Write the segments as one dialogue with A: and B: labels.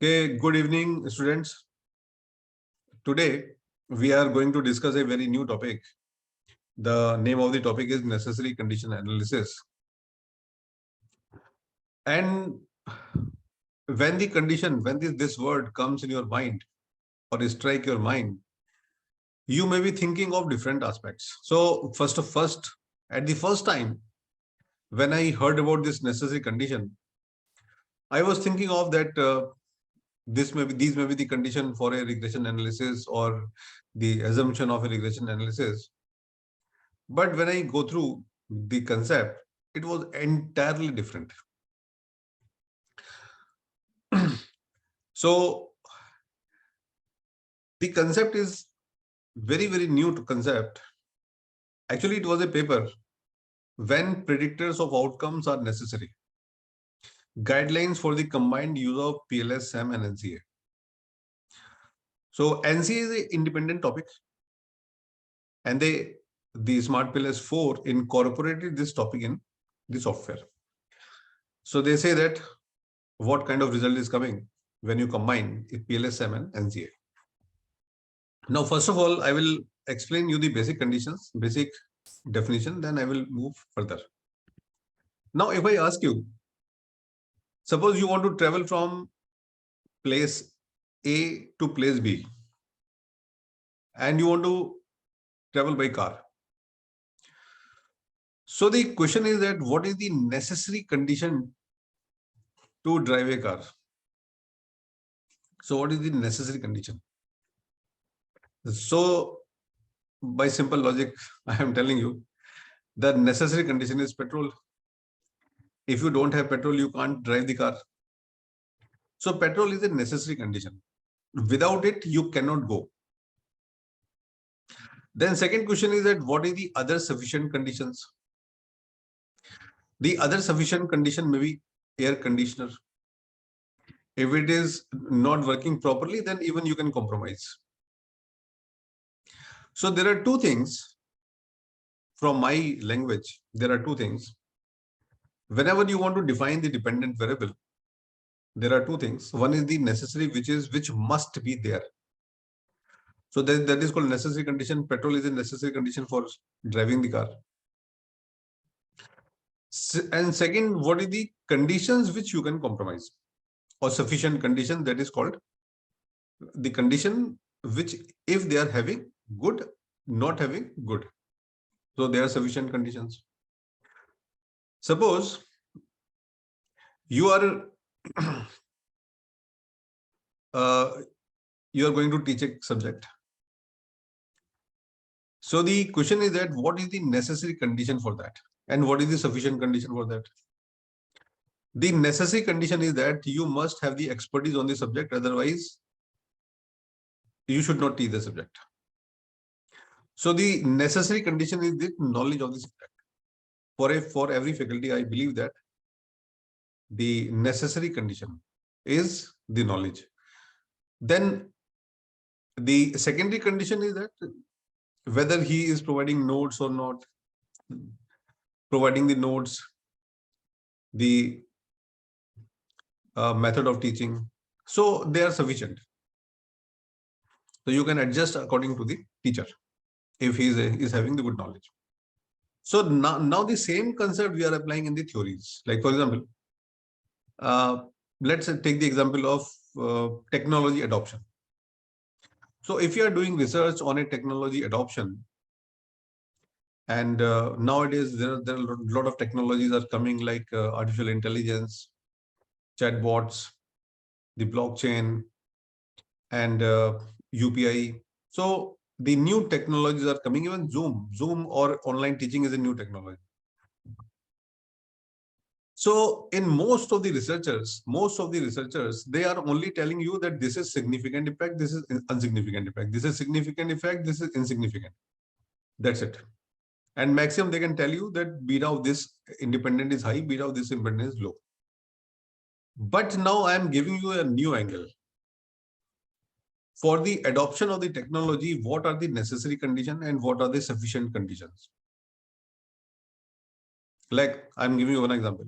A: Okay, good evening, students. Today, we are going to discuss a very new topic. The name of the topic is necessary condition analysis. And when this word comes in your mind or strike your mind, you may be thinking of different aspects. So at the first time, when I heard about this necessary condition, I was thinking of that these may be the condition for a regression analysis or the assumption of a regression analysis. But when I go through the concept, it was entirely different. So the concept is very, very new to concept. Actually, it was a paper when predictors of outcomes are necessary. Guidelines for the combined use of PLS, SAM, and NCA. So NCA is an independent topic, and the Smart PLS 4 incorporated this topic in the software. So they say that what kind of result is coming when you combine PLS, SAM, and NCA. Now, first of all, I will explain you the basic conditions, basic definition, then I will move further. Now, if I ask you, suppose you want to travel from place A to place B, and you want to travel by car. So the question is that what is the necessary condition to drive a car? So what is the necessary condition? So by simple logic, I am telling you, the necessary condition is petrol. If you don't have petrol, you can't drive the car. So petrol is a necessary condition. Without it, you cannot go. Then second question is that what is the other sufficient conditions? The other sufficient condition may be air conditioner. If it is not working properly, then even you can compromise. So there are two things from my language. There are two things. Whenever you want to define the dependent variable, there are two things. One is the necessary, which must be there. So that is called necessary condition. Petrol is a necessary condition for driving the car. And second, what is the conditions which you can compromise, or sufficient condition, that is called the condition which, if they are having good, not having good. So there are sufficient conditions. Suppose you are you are going to teach a subject. So the question is that what is the necessary condition for that, and what is the sufficient condition for that? The necessary condition is that you must have the expertise on the subject, otherwise you should not teach the subject. So the necessary condition is the knowledge of the subject. For every faculty, I believe that the necessary condition is the knowledge. Then the secondary condition is that whether he is providing notes or not, providing the notes, the method of teaching. So they are sufficient. So you can adjust according to the teacher if he is having the good knowledge. So now the same concept we are applying in the theories. Like, for example, let's take the example of technology adoption. So if you are doing research on a technology adoption, and nowadays there are a lot of technologies are coming, like artificial intelligence, chatbots, the blockchain, and UPI. So the new technologies are coming. Even Zoom or online teaching is a new technology. So in most of the researchers, they are only telling you that this is significant effect, this is insignificant effect, this is significant effect, this is insignificant. That's it. And maximum they can tell you that beta of this independent is high, beta of this independent is low. But now I am giving you a new angle. For the adoption of the technology, what are the necessary conditions and what are the sufficient conditions? Like, I'm giving you one example.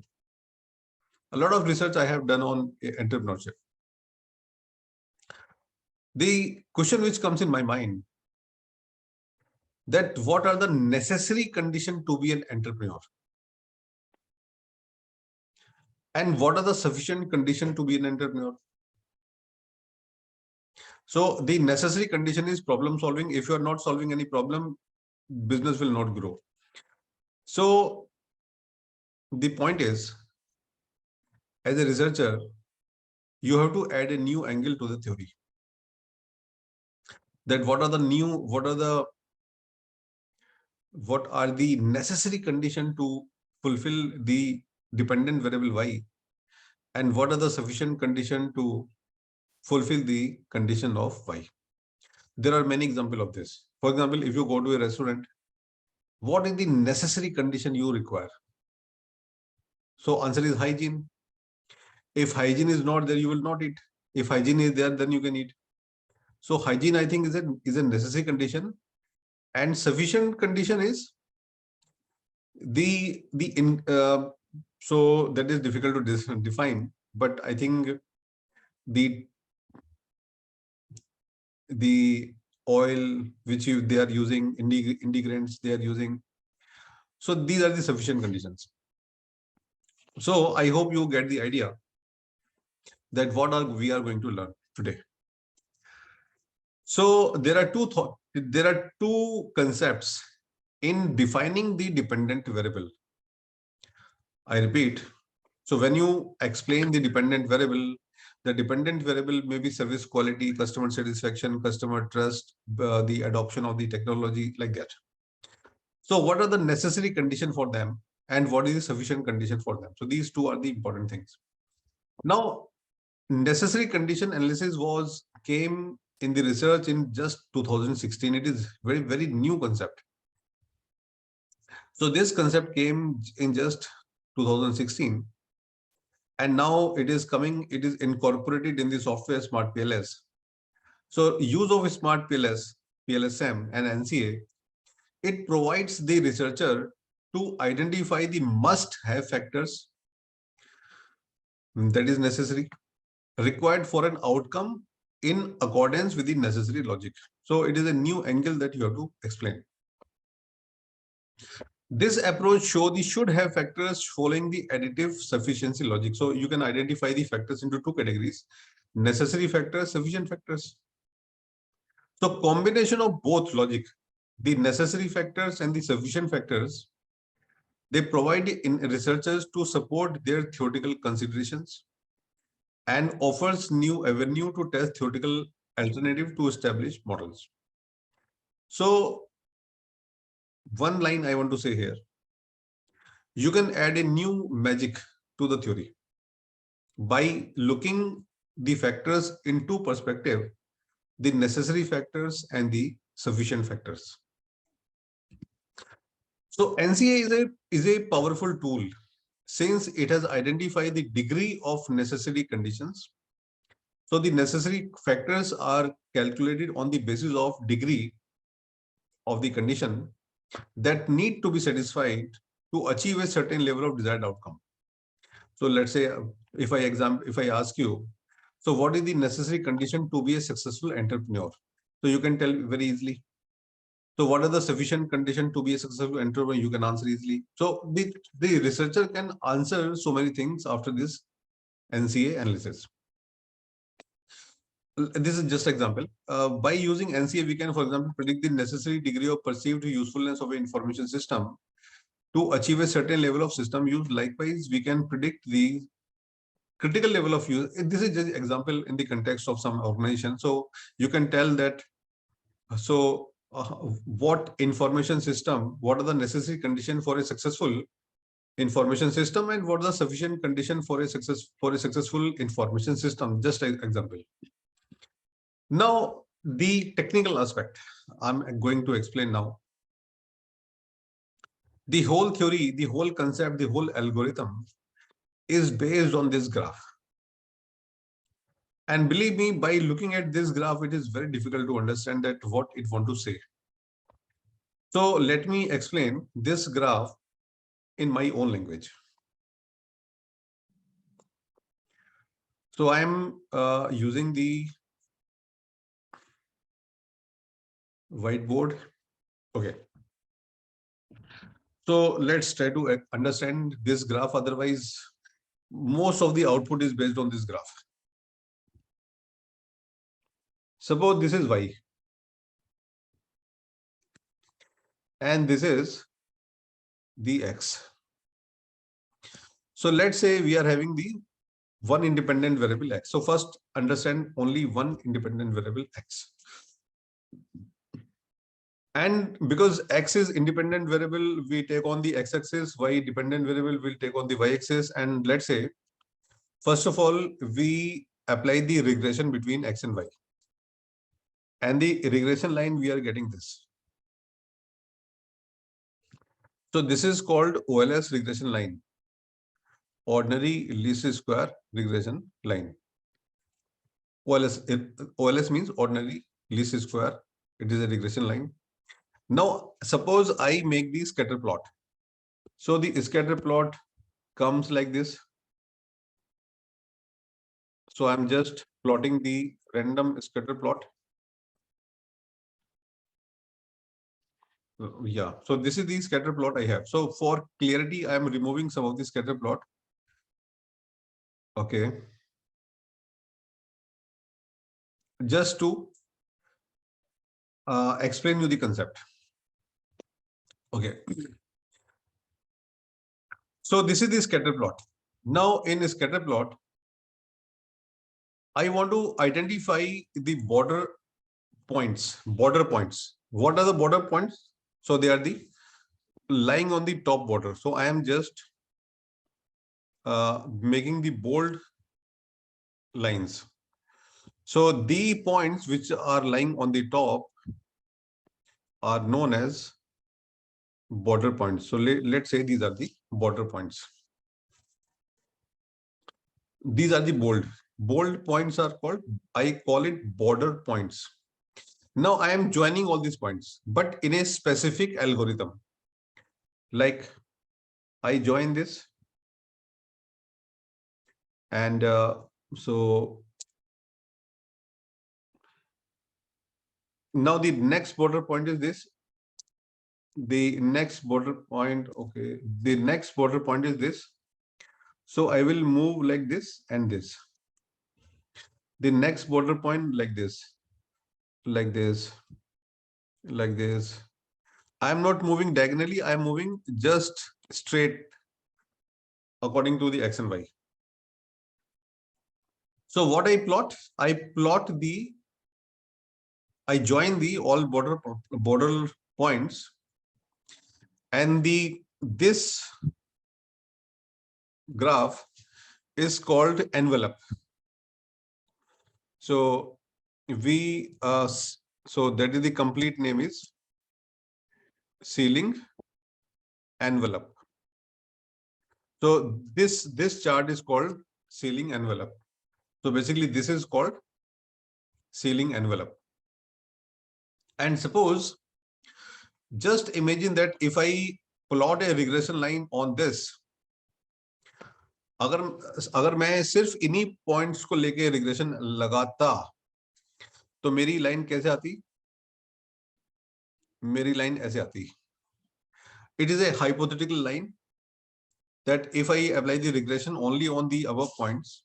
A: A lot of research I have done on entrepreneurship. The question which comes in my mind, that what are the necessary conditions to be an entrepreneur, and what are the sufficient conditions to be an entrepreneur? So the necessary condition is problem solving. If you are not solving any problem, business will not grow. So the point is, as a researcher, you have to add a new angle to the theory. That what are the necessary condition to fulfill the dependent variable y, and what are the sufficient condition to fulfill the condition of y. There are many examples of this. For example, if you go to a restaurant, what is the necessary condition you require? So answer is hygiene. If hygiene is not there, you will not eat. If hygiene is there, then you can eat. So hygiene, I think, is a necessary condition, and sufficient condition is the in. So that is difficult to define, but I think the the oil which they are using, integrants they are using. So these are the sufficient conditions. So I hope you get the idea that we are going to learn today. So there are two concepts in defining the dependent variable. I repeat. So when you explain the dependent variable may be service quality, customer satisfaction, customer trust, the adoption of the technology, like that. So what are the necessary conditions for them, and what is the sufficient condition for them? So these two are the important things. Now, necessary condition analysis came in the research in just 2016. It is very new concept. So this concept came in just 2016, and now it is incorporated in the software Smart PLS. So use of Smart PLS, PLSM and NCA, it provides the researcher to identify the must-have factors that is necessary, required for an outcome in accordance with the necessary logic. So it is a new angle that you have to explain. This approach shows the should have factors following the additive sufficiency logic. So you can identify the factors into two categories: necessary factors, sufficient factors. So combination of both logic, the necessary factors and the sufficient factors, they provide in researchers to support their theoretical considerations and offers new avenue to test theoretical alternative to established models. So one line I want to say here, you can add a new magic to the theory by looking the factors in two perspectives: the necessary factors and the sufficient factors. So NCA is a powerful tool since it has identified the degree of necessary conditions. So the necessary factors are calculated on the basis of degree of the condition that need to be satisfied to achieve a certain level of desired outcome. So let's say if I ask you, so what is the necessary condition to be a successful entrepreneur? So you can tell very easily. So what are the sufficient condition to be a successful entrepreneur? You can answer easily. So the researcher can answer so many things after this NCA analysis. This is just example. By using NCA, we can, for example, predict the necessary degree of perceived usefulness of an information system to achieve a certain level of system use. Likewise, we can predict the critical level of use. This is just example in the context of some organization. So you can tell that, what information system, what are the necessary condition for a successful information system, and what are the sufficient condition for a successful information system? Just an example. Now, the technical aspect I'm going to explain now. The whole theory, the whole concept, the whole algorithm is based on this graph. And believe me, by looking at this graph, it is very difficult to understand that what it wants to say. So let me explain this graph in my own language. So I'm using the whiteboard. Okay. So let's try to understand this graph. Otherwise, most of the output is based on this graph. Suppose this is y and this is the x. So let's say we are having the one independent variable x. So first understand only one independent variable x. And because x is independent variable, we take on the x-axis, y dependent variable will take on the y-axis. And let's say, first of all, we apply the regression between x and y. And the regression line, we are getting this. So this is called OLS regression line, ordinary least square regression line. OLS means ordinary least square. It is a regression line. Now, suppose I make the scatter plot. So the scatter plot comes like this. So I'm just plotting the random scatter plot. Yeah, so this is the scatter plot I have. So for clarity, I am removing some of the scatter plot. Okay. Just to explain you the concept. Okay. So this is the scatter plot. Now in a scatter plot, I want to identify the border points. Border points. What are the border points? So they are the lying on the top border. So I am just making the bold lines. So the points which are lying on the top are known as border points. So let's say these are the border points. These are the bold points are called, I call it border points. Now I am joining all these points, but in a specific algorithm. Like I join this and so now the next border point is this. The next border point, okay, the next border point is this. So I will move like this and this. The next border point like this, like this, like this. I am not moving diagonally, I am moving just straight according to the x and y. So what I plot? I join the all border points, and this graph is called envelope. So so that is the complete name is ceiling envelope. So this chart is called ceiling envelope. So basically this is called ceiling envelope. And suppose, just imagine that if I plot a regression line on this, अगर मैं सिर्फ इन्हीं points को लेके regression लगाता तो मेरी line कैसे आती? मेरी लाइन ऐसे आती. It is a hypothetical line that if I apply the regression only on the above points,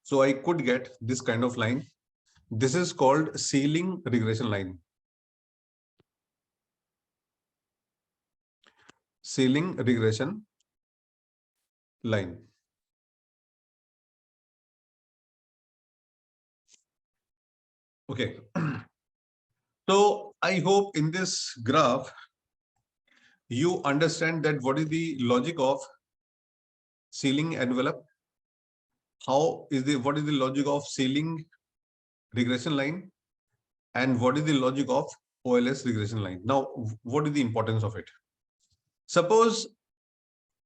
A: so I could get this kind of line. This is called ceiling regression line. Ceiling regression line. Okay. So I hope in this graph, you understand that what is the logic of ceiling envelope? What is the logic of ceiling regression line? And what is the logic of OLS regression line? Now, what is the importance of it? Suppose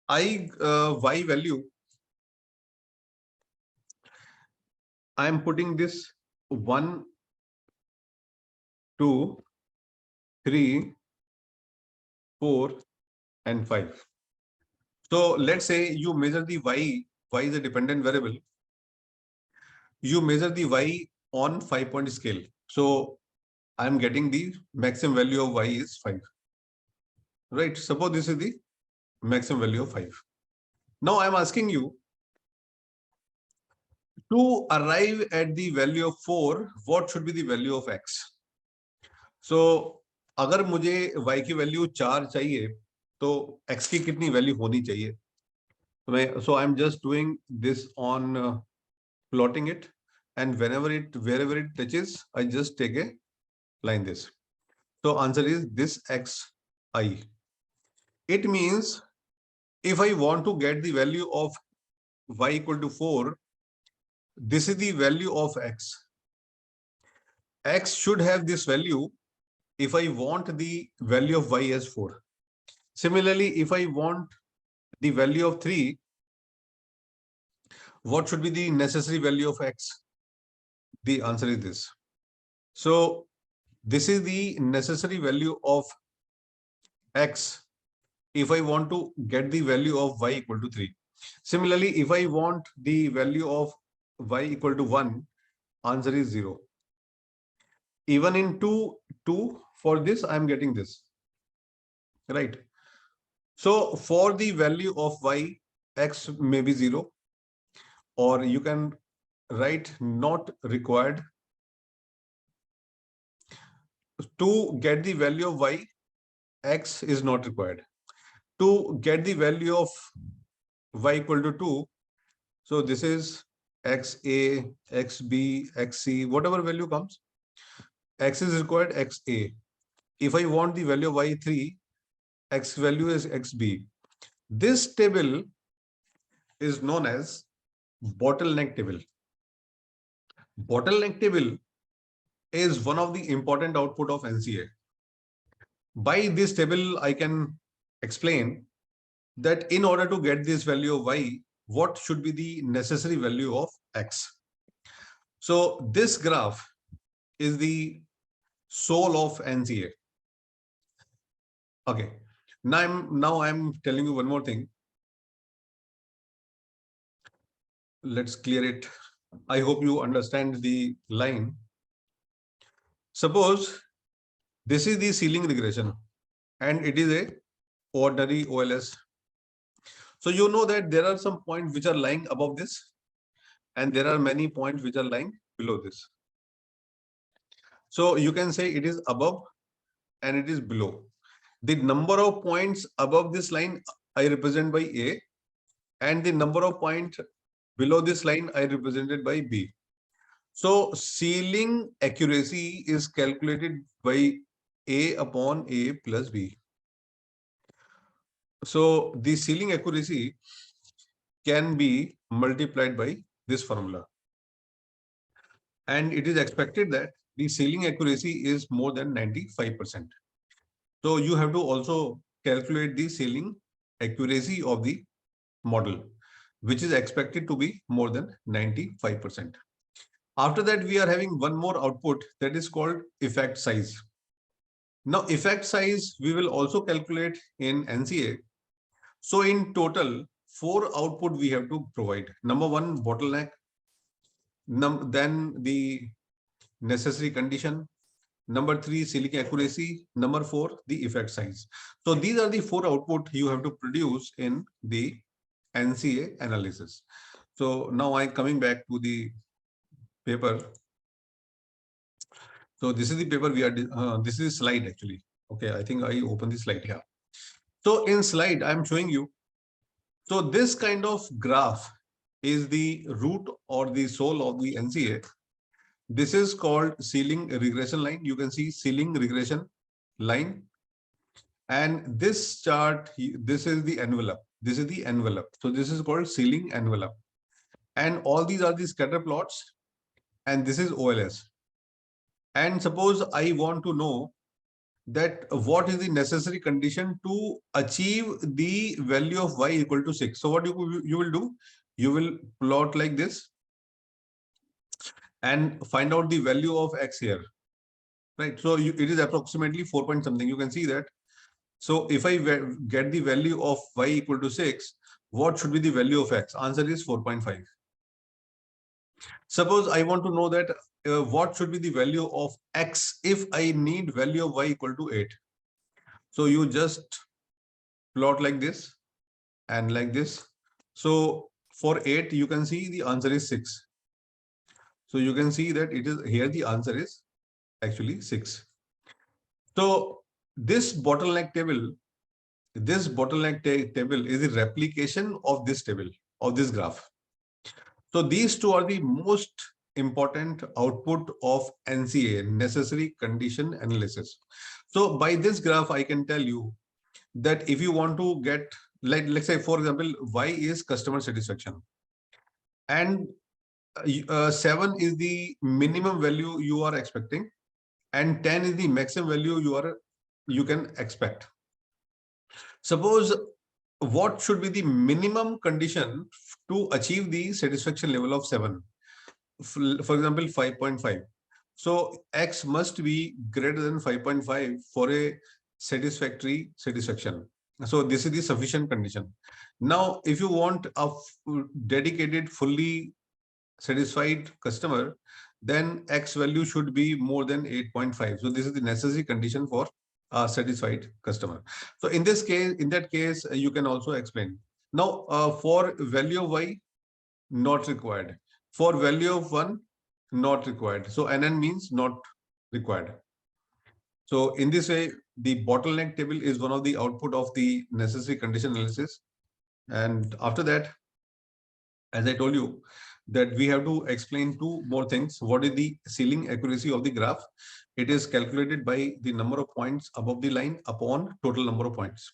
A: y value, I am putting this 1, 2, 3, 4, and 5. So let's say you measure the y is a dependent variable. You measure the y on 5-point scale. So I'm getting the maximum value of y is 5. Right? Suppose this is the maximum value of 5. Now I'm asking you to arrive at the value of 4, what should be the value of x? So अगर मुझे y की value 4 चाहिए तो x की कितनी value होनी चाहिए? So I'm just doing this on plotting it, and wherever it touches, I just take a line this. So answer is this xi. It means if I want to get the value of y equal to 4, this is the value of x. X should have this value if I want the value of y as 4. Similarly, if I want the value of 3, what should be the necessary value of x? The answer is this. So this is the necessary value of x if I want to get the value of y equal to 3. Similarly, if I want the value of y equal to 1, answer is 0. Even in 2, for this, I am getting this. Right? So for the value of y, x may be 0, or you can write not required. To get the value of y, x is not required. To get the value of y equal to 2, so this is xa, xb, xc, whatever value comes, x is required, xa. If I want the value of y3, x value is xb. This table is known as bottleneck table. Bottleneck table is one of the important output of NCA. By this table, I can explain that in order to get this value of y, what should be the necessary value of x. So this graph is the soul of NCA. Okay. Now I'm telling you one more thing. Let's clear it. I hope you understand the line. Suppose this is the ceiling regression and it is a ordinary OLS. So you know that there are some points which are lying above this and there are many points which are lying below this. So you can say it is above and it is below. The number of points above this line I represent by A, and the number of points below this line I represented by B. So ceiling accuracy is calculated by A upon A plus B. So the ceiling accuracy can be multiplied by this formula. And it is expected that the ceiling accuracy is more than 95%. So you have to also calculate the ceiling accuracy of the model, which is expected to be more than 95%. After that, we are having one more output that is called effect size. Now, effect size we will also calculate in NCA. So in total, 4 output we have to provide. Number 1, bottleneck. Then the necessary condition. Number 3, ceiling accuracy. Number 4, the effect size. So these are the 4 output you have to produce in the NCA analysis. So now I'm coming back to the paper. So this is the paper we are, this is slide actually. Okay, I think I open the slide here. So in slide, I'm showing you. So this kind of graph is the root or the soul of the NCA. This is called ceiling regression line. You can see ceiling regression line. And this chart, this is the envelope. This is the envelope. So this is called ceiling envelope. And all these are the scatter plots. And this is OLS. And suppose I want to know that what is the necessary condition to achieve the value of y equal to 6. So what you will do? You will plot like this and find out the value of x here. Right. So it is approximately 4 point something. You can see that. So if I get the value of y equal to 6, what should be the value of x? Answer is 4.5. Suppose I want to know that what should be the value of X if I need value of Y equal to 8. So you just plot like this and like this. So for 8, you can see the answer is 6. So you can see that it is here, the answer is actually 6. So this bottleneck table, table is the replication of this table, of this graph. So these two are the most important output of NCA, necessary condition analysis. So by this graph, I can tell you that if you want to get, like, let's say, for example, Y is customer satisfaction, and 7 is the minimum value you are expecting, and 10 is the maximum value you can expect. Suppose what should be the minimum condition to achieve the satisfaction level of 7? For example, 5.5. So X must be greater than 5.5 for a satisfactory satisfaction. So this is the sufficient condition. Now, if you want a dedicated, fully satisfied customer, then X value should be more than 8.5. So this is the necessary condition for a satisfied customer. So in this case, in that case, you can also explain. Now, for value of Y, not required. For value of 1, not required. So NN means not required. So in this way, the bottleneck table is one of the output of the necessary condition analysis. And after that, as I told you, that we have to explain two more things. What is the ceiling accuracy of the graph? It is calculated by the number of points above the line upon total number of points.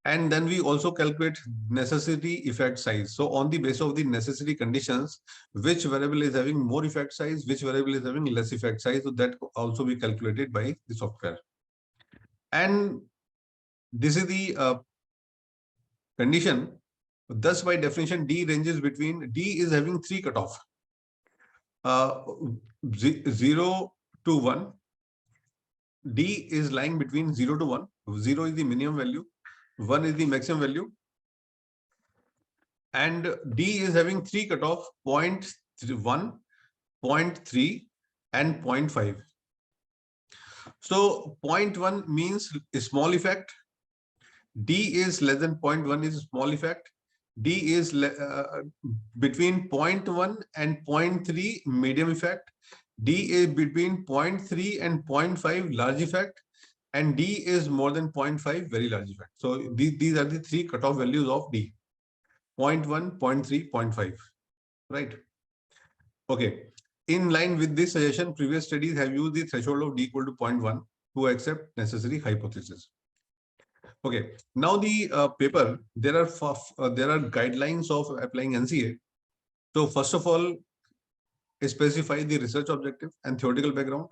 A: And then we also calculate necessity effect size. So on the basis of the necessity conditions, which variable is having more effect size, which variable is having less effect size, so that also be calculated by the software. And this is the condition. Thus, by definition, D ranges between, D is having 3 cutoff. 0 to 1. D is lying between 0 to 1. 0 is the minimum value. 1 is the maximum value. And D is having 3 cutoff, 0.1, 0.3, and 0.5. So 0.1 means a small effect. D is less than 0.1 is a small effect. D is between 0.1 and 0.3 medium effect. D is between 0.3 and 0.5 large effect. And D is more than 0.5 very large effect. So these are the 3 cutoff values of D. 0.1, 0.3, 0.5. Right. Okay. In line with this suggestion, previous studies have used the threshold of D equal to 0.1 to accept necessary hypothesis. Okay. Now the paper, there are guidelines of applying NCA. So first of all, specify the research objective and theoretical background,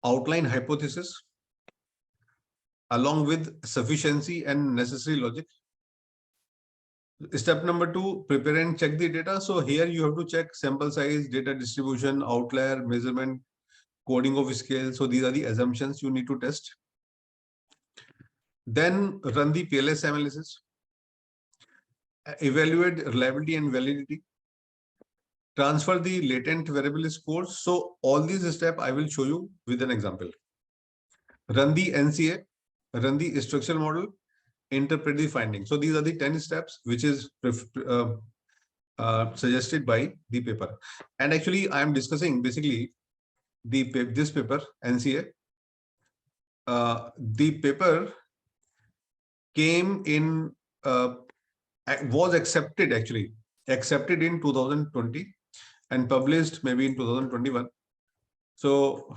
A: outline hypothesis along with sufficiency and necessary logic. Step number 2, prepare and check the data. So here you have to check sample size, data distribution, outlier, measurement, coding of scale. So these are the assumptions you need to test. Then run the PLS analysis, evaluate reliability and validity, transfer the latent variable scores. So all these steps I will show you with an example. Run the NCA, run the structural model, interpret the findings. So these are the 10 steps which is suggested by the paper. And actually I am discussing basically this paper, NCA. The paper came in, was accepted in 2020 and published maybe in 2021. So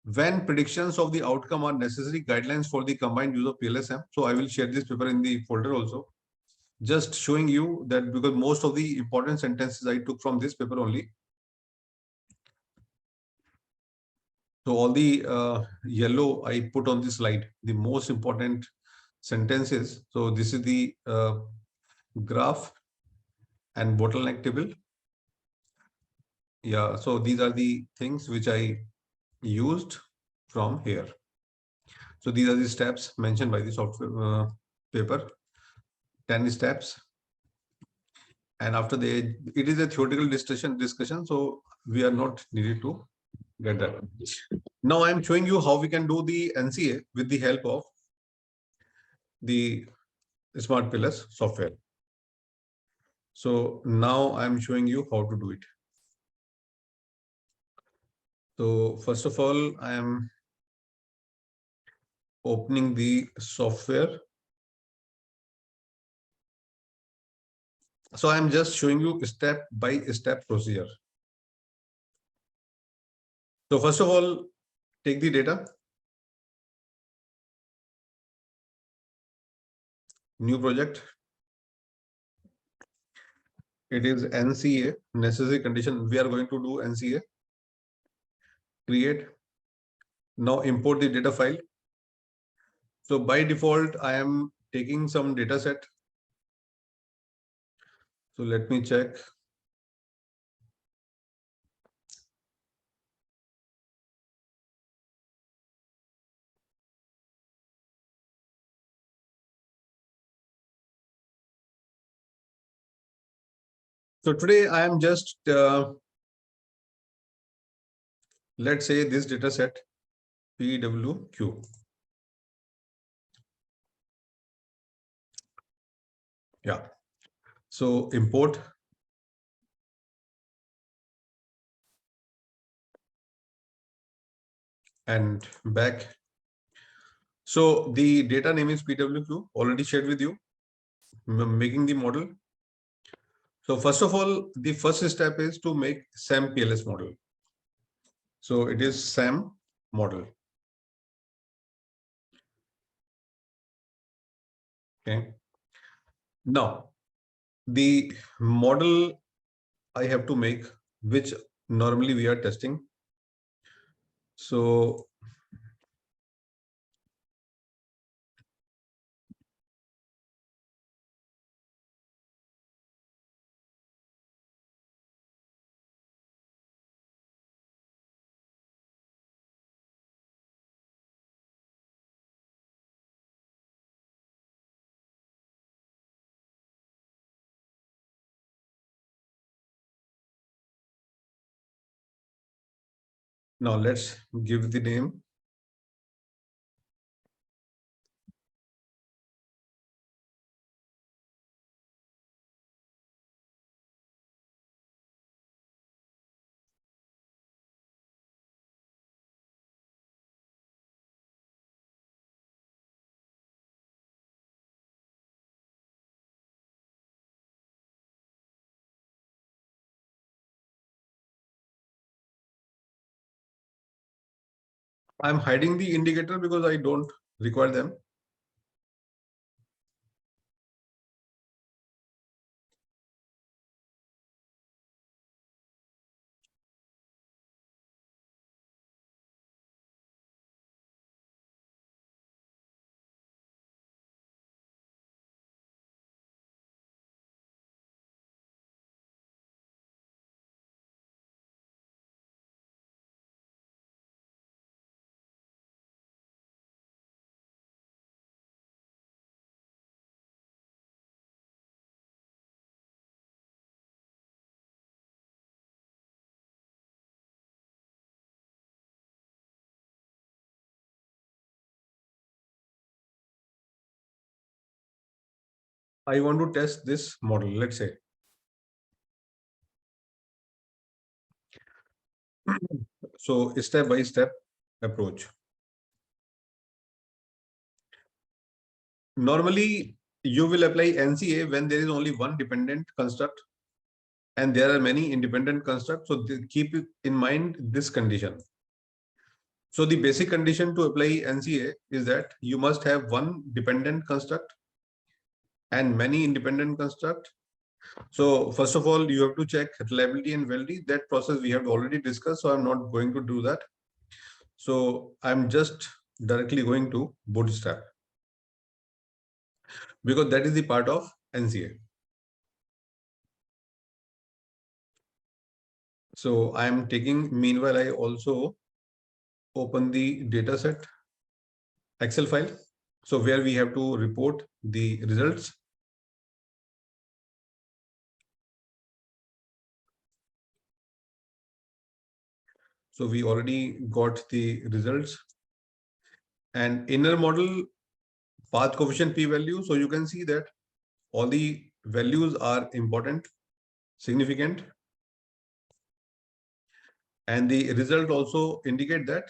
A: when predictions of the outcome are necessary guidelines for the combined use of PLSM. So I will share this paper in the folder also, just showing you that because most of the important sentences I took from this paper only. So all the yellow I put on this slide, the most important sentences. So this is the graph and bottleneck table. Yeah, so these are the things which I used from here. So these are the steps mentioned by the software paper, 10 steps. And after it is a theoretical discussion, so we are not needed to get that. Now I'm showing you how we can do the NCA with the help of the Smart PLS software. So now I'm showing you how to do it. So first of all, I am opening the software. So I'm just showing you step by step procedure. So first of all, take the data, new project. It is NCA, necessary condition. We are going to do NCA. Create. Now import the data file. So by default, I am taking some data set. So let me check. So today I am just, let's say this data set PWQ. Yeah. So import. And back. So the data name is PWQ, already shared with you, making the model. So first of all, the first step is to make SAM PLS model. So it is SAM model. Okay. Now, the model I have to make, which normally we are testing. So now let's give the name. I'm hiding the indicator because I don't require them. I want to test this model, let's say. So step by step approach. Normally, you will apply NCA when there is only one dependent construct and there are many independent constructs. So keep in mind this condition. So the basic condition to apply NCA is that you must have one dependent construct and many independent construct. So first of all, you have to check reliability and validity. That process we have already discussed, so I'm not going to do that. So I'm just directly going to bootstrap because that is the part of NCA. So I'm taking, meanwhile, I also open the dataset Excel file. So where we have to report the results. So we already got the results. And inner model path coefficient p-value. So you can see that all the values are important, significant. And the result also indicate that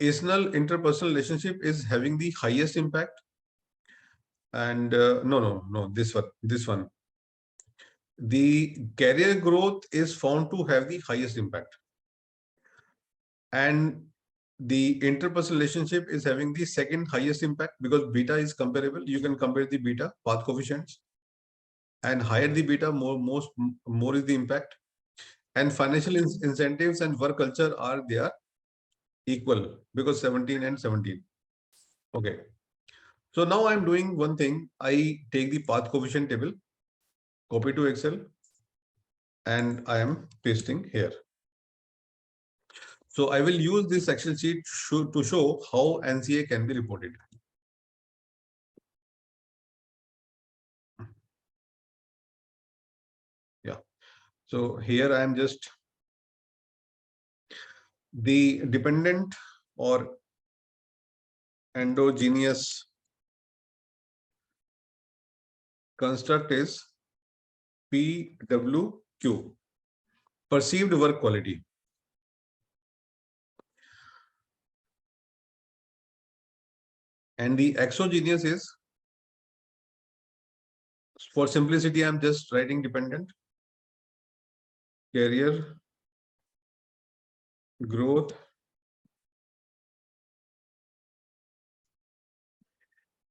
A: acinal interpersonal relationship is having the highest impact. And no, this one. The career growth is found to have the highest impact. And the interpersonal relationship is having the second highest impact because beta is comparable. You can compare the beta path coefficients, and higher the beta, more is the impact. And financial incentives and work culture they are equal because 17 and 17. Okay. So now I'm doing one thing. I take the path coefficient table, copy to Excel, and I am pasting here. So I will use this Excel sheet to show how NCA can be reported. Yeah. So here I am just the dependent or endogenous construct is PWQ, perceived work quality. And the exogenous is, for simplicity, I'm just writing dependent, career growth,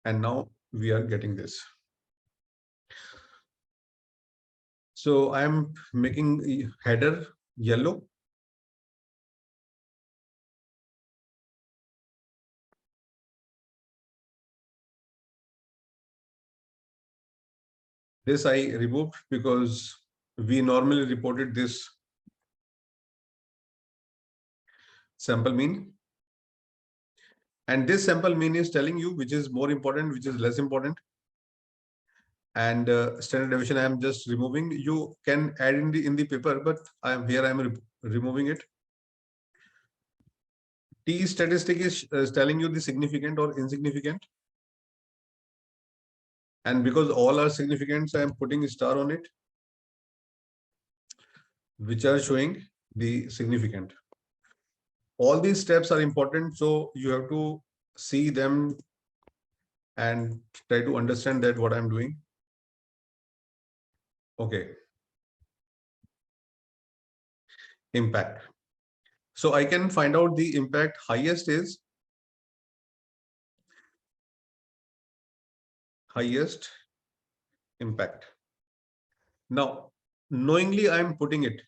A: and now we are getting this. So I'm making header yellow. This I removed because we normally reported this sample mean. And this sample mean is telling you which is more important, which is less important. And standard deviation I am just removing. You can add in the paper, but I am removing it. T statistic is telling you the significant or insignificant. And because all are significant, I am putting a star on it, which are showing the significant. All these steps are important, so you have to see them and try to understand that what I'm doing. Okay. Impact. So I can find out the impact. Highest is highest impact. Now, knowingly I'm putting it,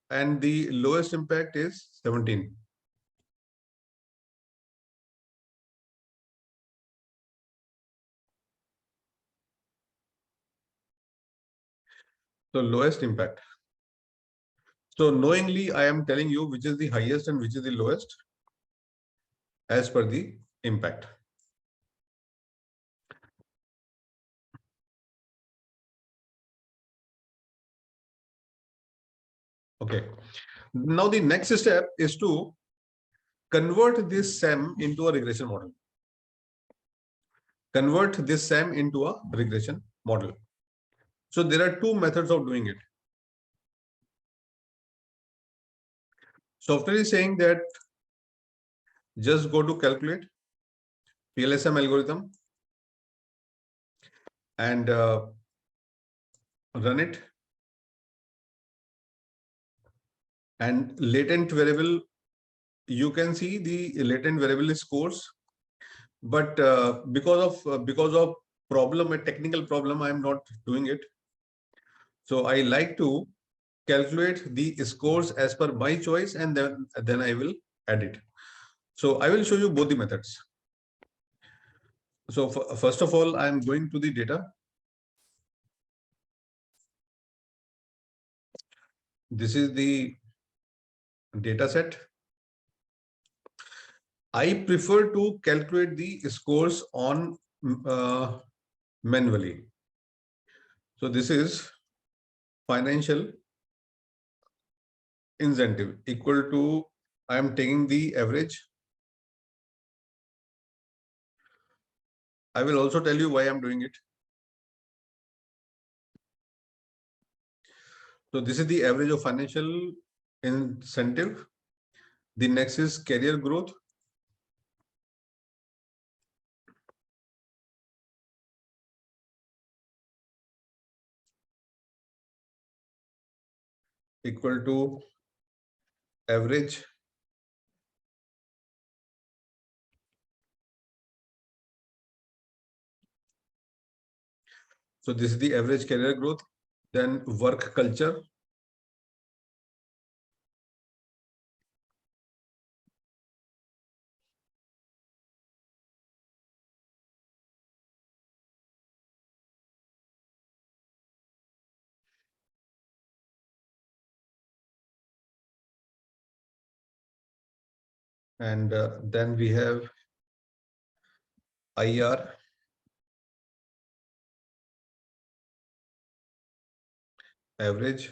A: and the lowest impact is 17. So lowest impact. So knowingly I am telling you which is the highest and which is the lowest as per the impact. Okay. Now the next step is to convert this SEM into a regression model. Convert this SEM into a regression model. So there are two methods of doing it. Software is saying that just go to calculate PLSM algorithm and run it. And latent variable, you can see the latent variable is scores, but because of problem, a technical problem, I am not doing it. So I like to calculate the scores as per my choice, and then I will add it. So I will show you both the methods. So first of all, I am going to the data. This is the data set. I prefer to calculate the scores on manually. So this is financial incentive equal to I am taking the average. I will also tell you why I'm doing it. So this is the average of financial incentive. The next is career growth. Equal to average so this is the average career growth. Then work culture. And then we have IR, average.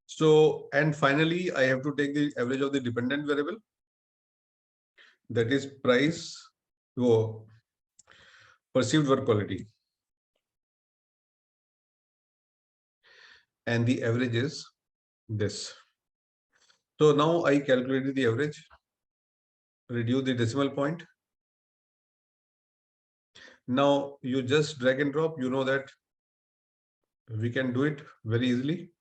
A: So, and finally, I have to take the average of the dependent variable, that is price, oh, perceived work quality. And the average is this. So now I calculated the average, reduce the decimal point. Now you just drag and drop, you know that we can do it very easily.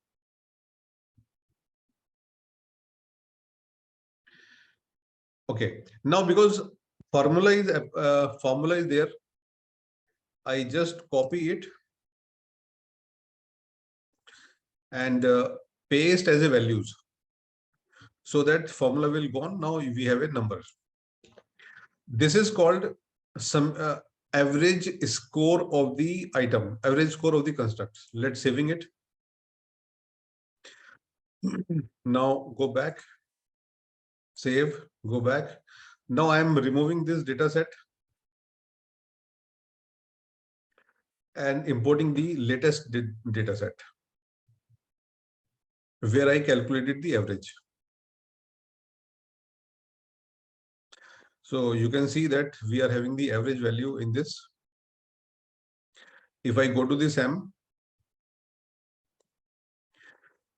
A: Okay, now because formula is there, I just copy it and paste as a values. So that formula will go on. Now we have a number. This is called some average score of the item, average score of the construct. Let's saving it. Now go back, save, go back. Now I am removing this data set and importing the latest data set where I calculated the average. So you can see that we are having the average value in this. If I go to the SAM,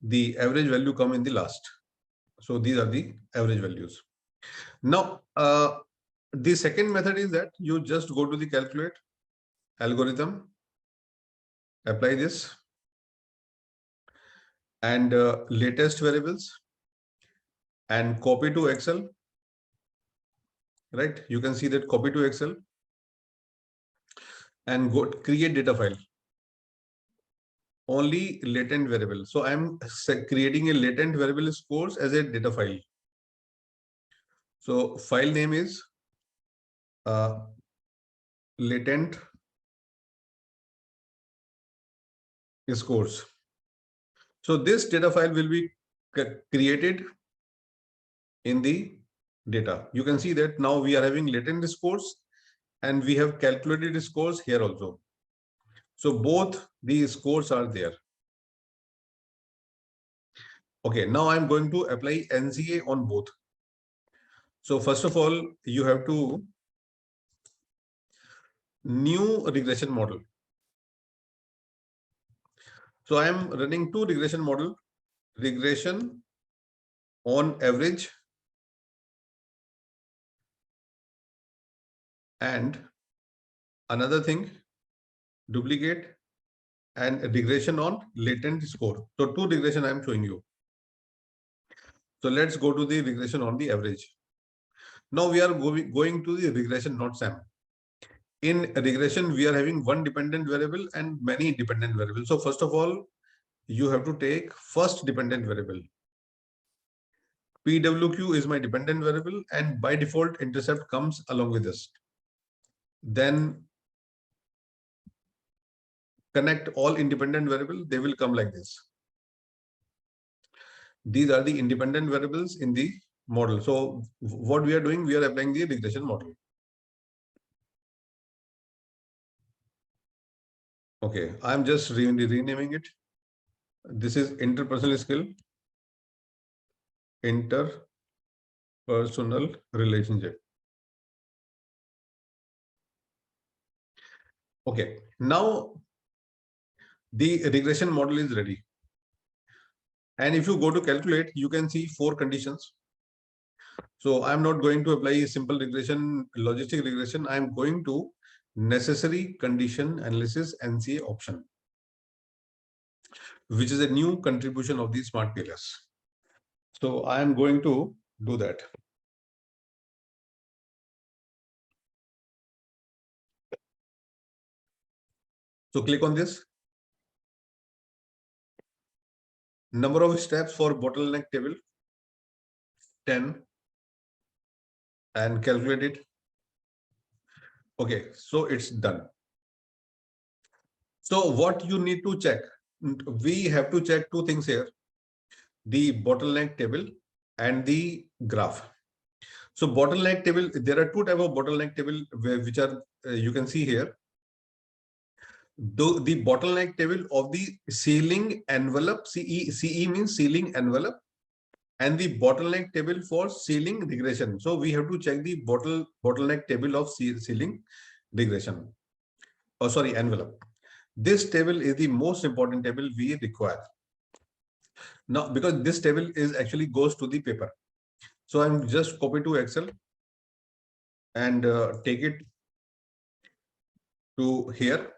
A: the average value come in the last. So these are the average values. Now, the second method is that you just go to the calculate algorithm, apply this and latest variables and copy to Excel, right? You can see that copy to Excel and go create data file. Only latent variable. So I'm creating a latent variable scores as a data file. So file name is latent scores. So this data file will be created in the data. You can see that now we are having latent scores and we have calculated scores here also. So both the scores are there. Okay, now I'm going to apply NCA on both. So first of all, you have to new regression model. So I am running two regression model, regression on average and another thing, duplicate and regression on latent score. So two regression I am showing you. So let's go to the regression on the average. Now we are going to the regression, not SAM. In regression, we are having one dependent variable and many dependent variables. So first of all, you have to take first dependent variable. PWQ is my dependent variable and by default intercept comes along with this. Then connect all independent variables, they will come like this. These are the independent variables in the model. So what we are doing, we are applying the regression model. Okay, I'm just renaming it. This is interpersonal skill. interpersonal relationship. Okay, now the regression model is ready. And if you go to calculate, you can see 4 conditions. So I'm not going to apply simple regression, logistic regression. I'm going to necessary condition analysis NCA option, which is a new contribution of the smart PLS. So I am going to do that. So click on this. Number of steps for bottleneck table 10 and calculate it. Okay, so it's done. So what you need to check, we have to check 2 things here, the bottleneck table and the graph. So bottleneck table, there are 2 types of bottleneck table which are you can see here. The bottleneck table of the ceiling envelope, CE means ceiling envelope, and the bottleneck table for ceiling regression. So we have to check the bottleneck table of ceiling regression. Oh, sorry, envelope. This table is the most important table we require. Now, because this table is actually goes to the paper. So I'm just copy to Excel and take it to here.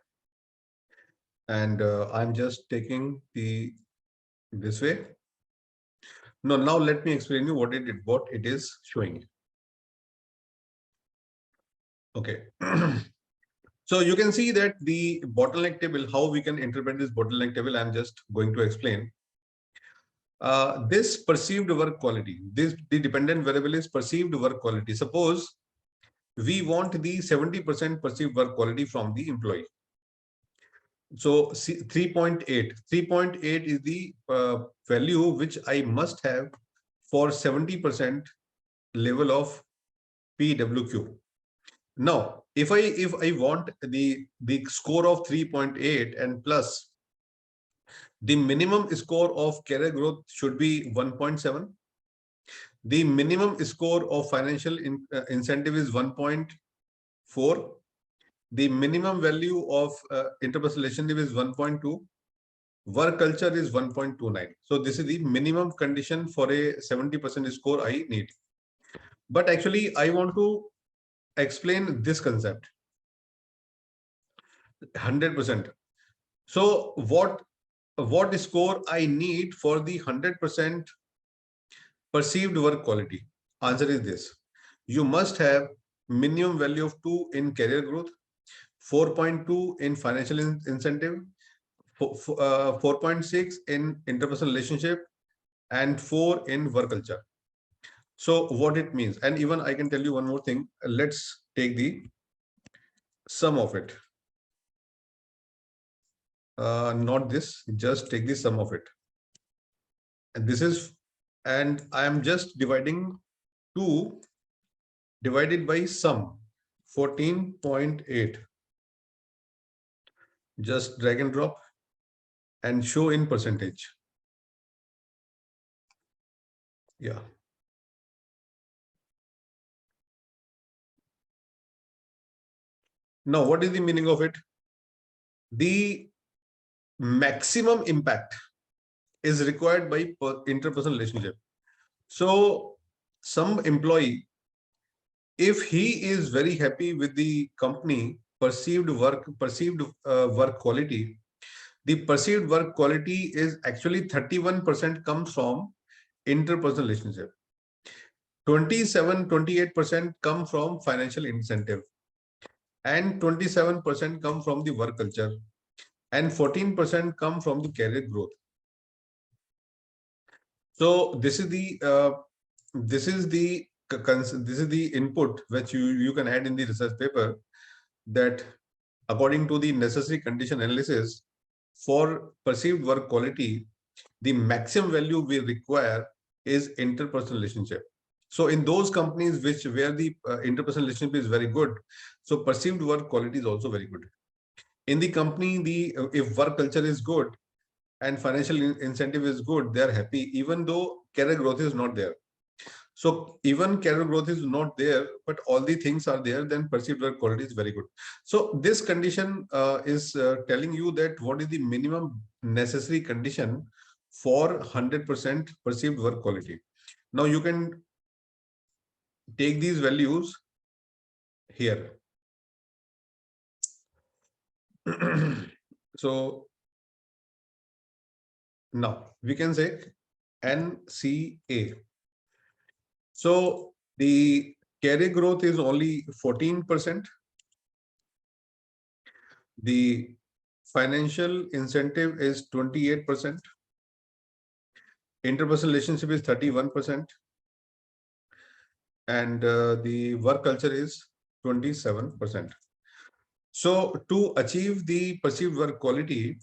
A: And I'm just taking this way. Now let me explain you what it is showing. Okay. So you can see that the bottleneck table, how we can interpret this bottleneck table, I'm just going to explain. This perceived work quality, the dependent variable is perceived work quality. Suppose we want the 70% perceived work quality from the employee. So 3.8 is the value which I must have for 70% level of PWQ. Now, if I want the score of 3.8 and plus, the minimum score of career growth should be 1.7. The minimum score of financial incentive is 1.4. The minimum value of interpersonal relationship is 1.2. Work culture is 1.29. So this is the minimum condition for a 70% score I need. But actually, I want to explain this concept 100%. So what score I need for the 100% perceived work quality? Answer is this. You must have minimum value of 2 in career growth, 4.2 in financial incentive, 4.6 in interpersonal relationship, and 4 in work culture. So what it means, and even I can tell you one more thing. Let's take the sum of it. Not this, just take the sum of it. And this is, and I am just dividing 2 divided by sum 14.8. Just drag and drop and show in percentage. Yeah. Now, what is the meaning of it? The maximum impact is required by interpersonal relationship. So some employee, if he is very happy with the company perceived work quality, the perceived work quality is actually 31% comes from interpersonal relationship. 28% come from financial incentive, and 27% come from the work culture, and 14% come from the career growth. So this is the input which you can add in the research paper, that according to the necessary condition analysis for perceived work quality, the maximum value we require is interpersonal relationship. So in those companies where the interpersonal relationship is very good, so perceived work quality is also very good. In the company, if work culture is good, and financial incentive is good, they are happy, even though career growth is not there. So even career growth is not there, but all the things are there, then perceived work quality is very good. So this condition is telling you that what is the minimum necessary condition for 100% perceived work quality. Now you can take these values here. So now we can say NCA. So the career growth is only 14%. The financial incentive is 28%. Interpersonal relationship is 31%. And the work culture is 27%. So to achieve the perceived work quality,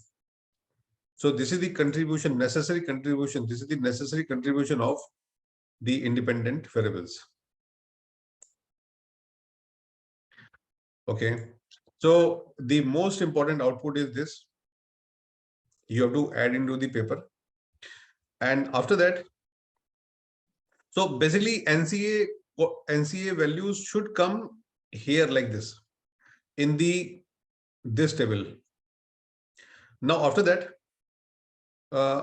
A: so this is the contribution, necessary contribution. This is the necessary contribution of the independent variables. Okay. So the most important output is this. You have to add into the paper. And after that, so basically NCA values should come here like this in this table. Now after that,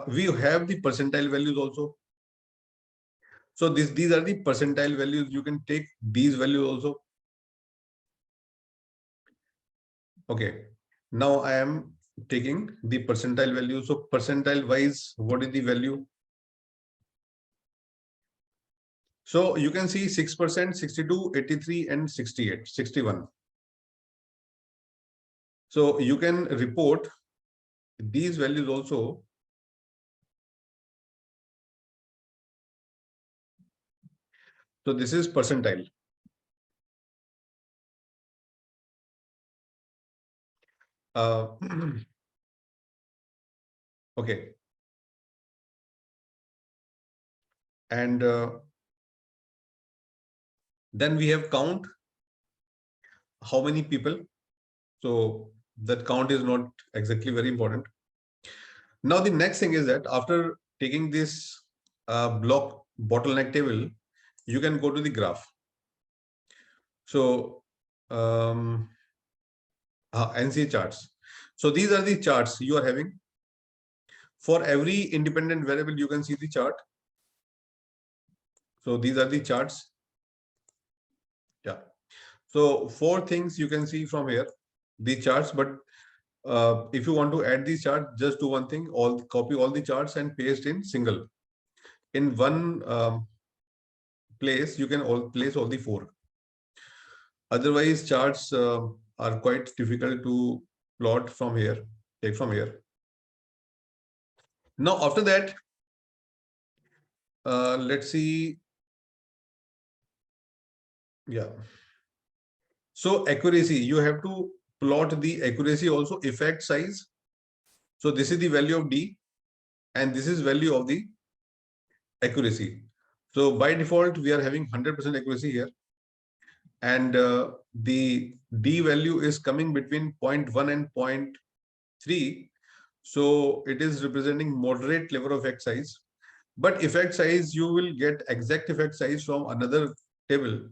A: we have the percentile values also. So these are the percentile values. You can take these values also. Okay. Now I am taking the percentile value. So percentile wise, what is the value? So you can see 6%, 62, 83, and 68, 61. So you can report these values also. So this is percentile. Okay. And then we have count how many people. So that count is not exactly very important. Now the next thing is that after taking this block bottleneck table, you can go to the graph. So NCA charts. So these are the charts you are having. For every independent variable, you can see the chart. So these are the charts. Yeah. So 4 things you can see from here, the charts. But if you want to add these charts, just do one thing: copy all the charts and paste in single. In one place, you can place all the 4. Otherwise, charts are quite difficult to plot from here. Take from here. Now, after that, let's see. Yeah. So accuracy, you have to plot the accuracy also, effect size. So this is the value of D, and this is value of the accuracy. So by default, we are having 100% accuracy here. And the D value is coming between 0.1 and 0.3. So it is representing moderate level of effect size. But effect size, you will get exact effect size from another table.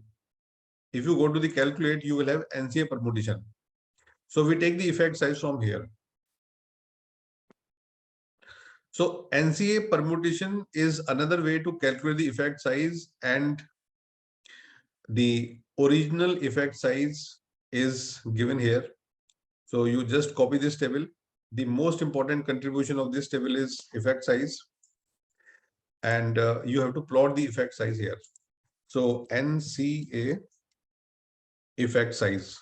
A: If you go to the calculate, you will have NCA permutation. So we take the effect size from here. So NCA permutation is another way to calculate the effect size, and the original effect size is given here. So you just copy this table. The most important contribution of this table is effect size, and you have to plot the effect size here. So NCA effect size,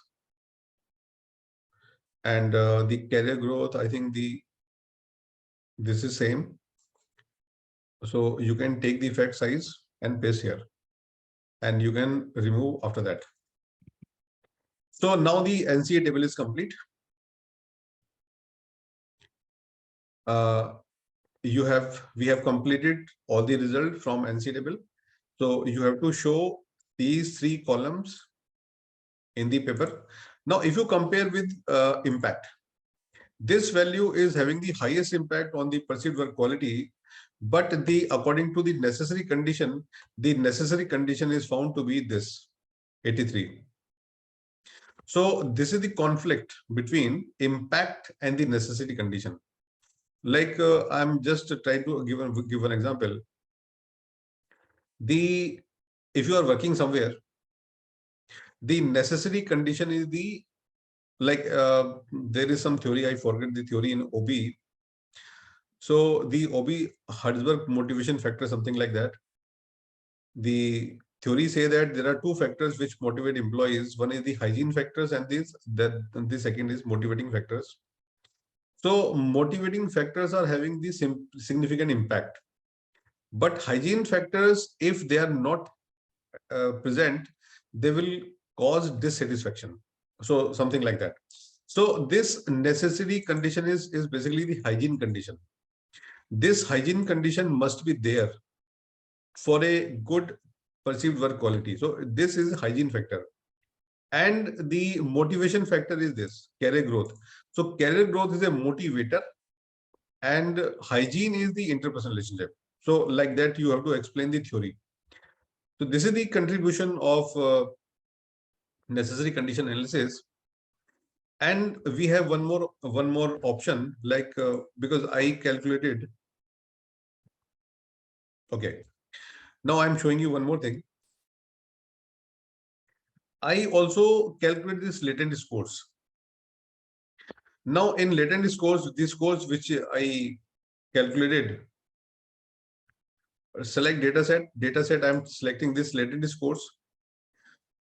A: and the career growth, I think this is same. So you can take the effect size and paste here, and you can remove after that. So now the NCA table is complete. We have completed all the result from NCA table. So you have to show these 3 columns in the paper. Now, if you compare with impact, This value is having the highest impact on the perceived work quality, but according to the necessary condition is found to be this 83. So this is the conflict between impact and the necessity condition. Like I'm just trying to give an example. If you are working somewhere, the necessary condition is the like there is some theory, I forget the theory in OB. So the OB Hertzberg motivation factor, something like that. The theory say that there are two factors which motivate employees. One is the hygiene factors, and the second is motivating factors. So motivating factors are having the significant impact, but hygiene factors, if they are not present, they will cause dissatisfaction. So something like that. So this necessary condition is basically the hygiene condition. This hygiene condition must be there for a good perceived work quality. So this is hygiene factor. And the motivation factor is this career growth. So career growth is a motivator, and hygiene is the interpersonal relationship. So like that, you have to explain the theory. So this is the contribution of necessary condition analysis. And we have one more option, like because I calculated. Okay, now I'm showing you one more thing. I also calculate this latent scores. Now in latent scores, these scores which I calculated, select dataset, I'm selecting this latent scores.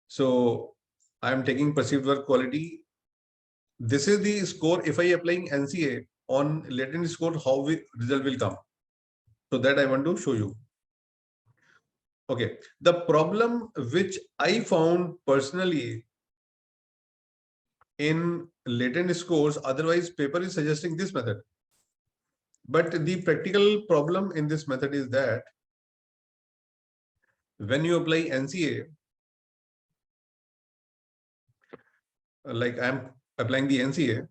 A: So I'm taking perceived work quality. This is the score. If I applying NCA on latent score, how result will come. So that I want to show you. Okay, the problem which I found personally in latent scores, otherwise paper is suggesting this method. But the practical problem in this method is that when you apply NCA, like I'm applying the NCA,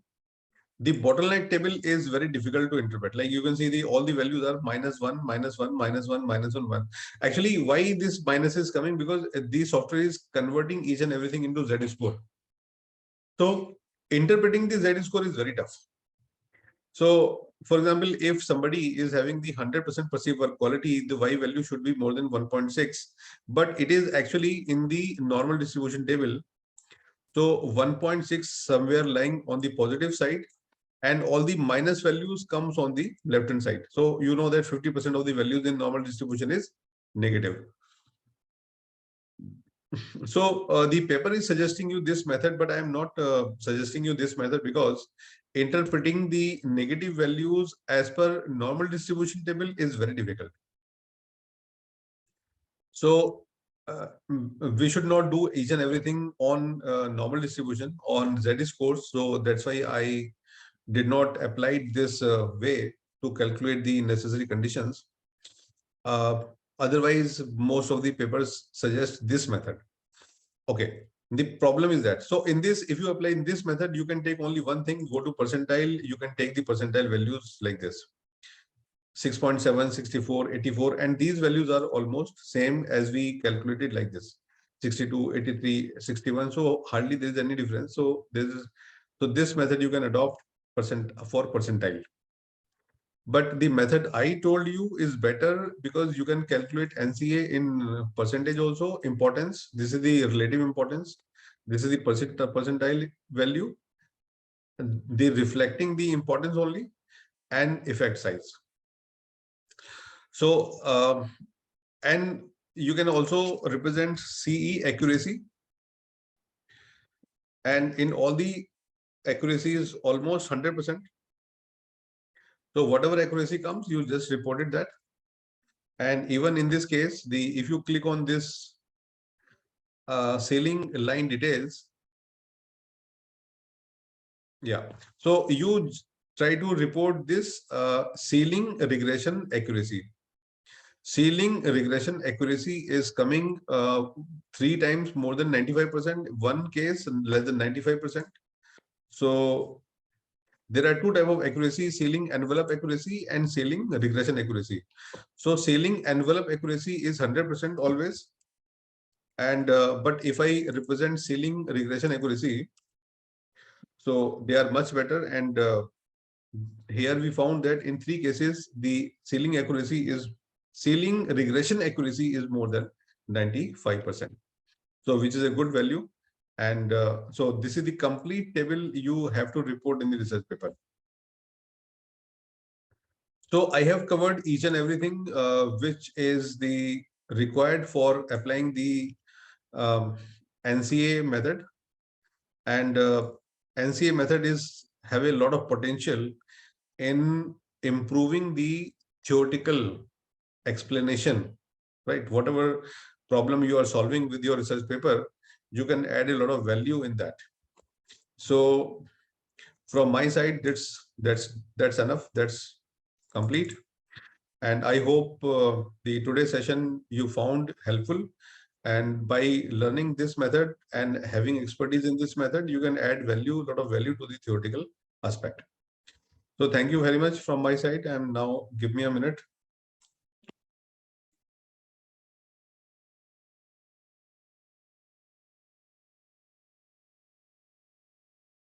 A: the bottleneck table is very difficult to interpret. Like you can see all the values are -1, -1, -1, -1, 1. Actually, why this minus is coming? Because the software is converting each and everything into Z score. So interpreting the Z score is very tough. So for example, if somebody is having the 100% perceived work quality, the Y value should be more than 1.6, but it is actually in the normal distribution table. So 1.6 somewhere lying on the positive side, and all the minus values comes on the left hand side. So you know that 50% of the values in normal distribution is negative. So the paper is suggesting you this method, but I am not suggesting you this method because interpreting the negative values as per normal distribution table is very difficult. So we should not do each and everything on normal distribution on Z scores. So that's why I did not apply this way to calculate the necessary conditions. Otherwise, most of the papers suggest this method. Okay, the problem is that, so in this, if you apply in this method, you can take only one thing, go to percentile, you can take the percentile values like this. 6.7, 64, 84, and these values are almost same as we calculated like this. 62, 83, 61. So hardly there is any difference. So this method you can adopt for percentile. But the method I told you is better because you can calculate NCA in percentage also, importance. This is the relative importance. This is the percentile value. The reflecting the importance only, and effect size. So, and you can also represent CE accuracy. And in all the accuracy is almost 100%. So whatever accuracy comes, you just reported that. And even in this case, if you click on this sailing line details, yeah. So you try to report this sailing regression accuracy. Sailing regression accuracy is coming 3 times more than 95%. One case less than 95%. So There are two types of accuracy: ceiling envelope accuracy and ceiling regression accuracy. So ceiling envelope accuracy is 100% always. And but if I represent ceiling regression accuracy, so they are much better. And here we found that in 3 cases, the ceiling regression accuracy is more than 95%. So which is a good value. And so this is the complete table you have to report in the research paper. So I have covered each and everything which is the required for applying the NCA method. And NCA method is have a lot of potential in improving the theoretical explanation, right? Whatever problem you are solving with your research paper, you can add a lot of value in that. So from my side, that's enough. That's complete. And I hope the today's session you found helpful. And by learning this method and having expertise in this method, you can add value, a lot of value to the theoretical aspect. So thank you very much from my side. And now give me a minute.